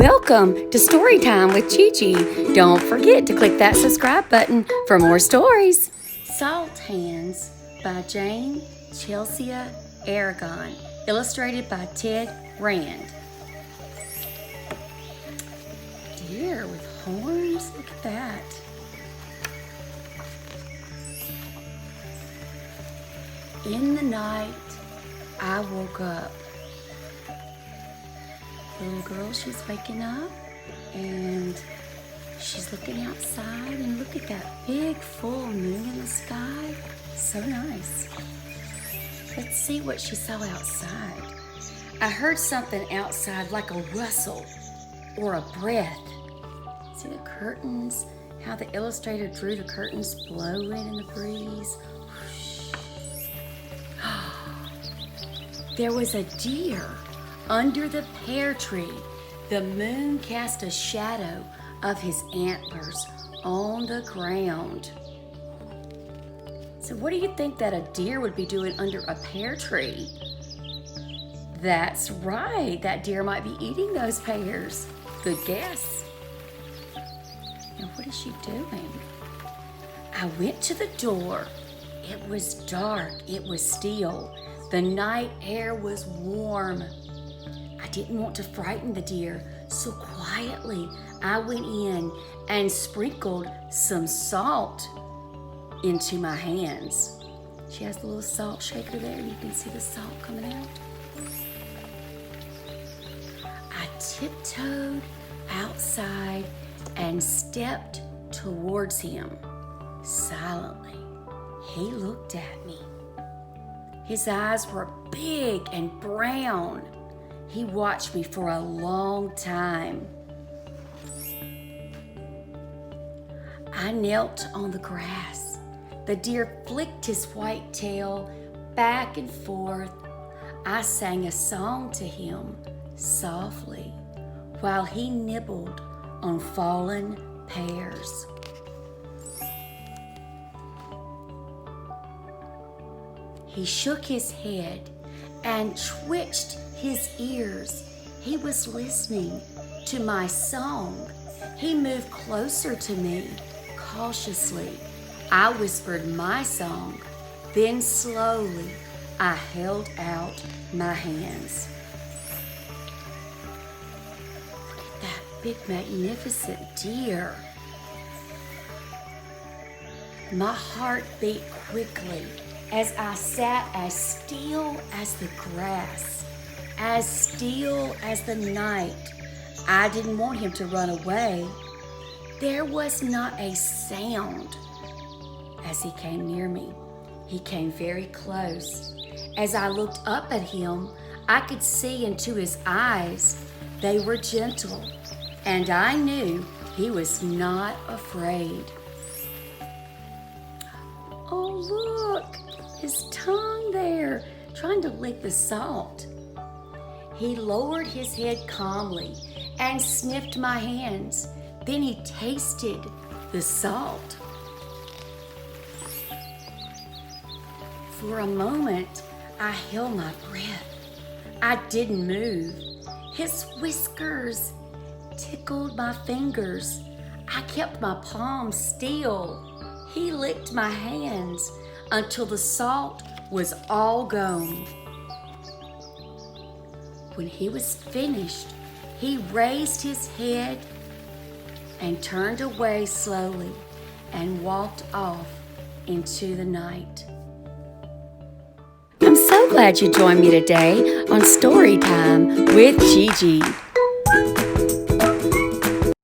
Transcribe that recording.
Welcome to Storytime with GiGi. Don't forget to click that subscribe button for more stories. Salt Hands by Jayne Chelsea Aragon, illustrated by Ted Rand. Deer with horns, look at that. In the night, I woke up. The little girl, she's waking up and she's looking outside, and look at that big full moon in the sky. So nice. Let's see what she saw outside. I heard something outside like a rustle or a breath. See the curtains, how the illustrator drew the curtains blowing in the breeze. There was a deer under the pear tree. The moon cast a shadow of his antlers on the ground. So what do you think that a deer would be doing under a pear tree? That's right, that deer might be eating those pears. Good guess. Now what is she doing? I went to the door. It was dark, it was still. The night air was warm. I didn't want to frighten the deer, so quietly I went in and sprinkled some salt into my hands. She has the little salt shaker there, and you can see the salt coming out. I tiptoed outside and stepped towards him. Silently, he looked at me. His eyes were big and brown. He watched me for a long time. I knelt on the grass. The deer flicked his white tail back and forth. I sang a song to him softly while he nibbled on fallen pears. He shook his head and twitched his ears. He was listening to my song. He moved closer to me. Cautiously, I whispered my song. Then slowly, I held out my hands. Look at that big, magnificent deer. My heart beat quickly as I sat as still as the grass, as still as the night. I didn't want him to run away. There was not a sound as he came near me. He came very close. As I looked up at him, I could see into his eyes. They were gentle, and I knew he was not afraid. Oh, look! His tongue there, trying to lick the salt. He lowered his head calmly and sniffed my hands. Then he tasted the salt. For a moment, I held my breath. I didn't move. His whiskers tickled my fingers. I kept my palms still. He licked my hands until the salt was all gone. When he was finished, he raised his head and turned away slowly and walked off into the night. I'm so glad you joined me today on Storytime with GiGi.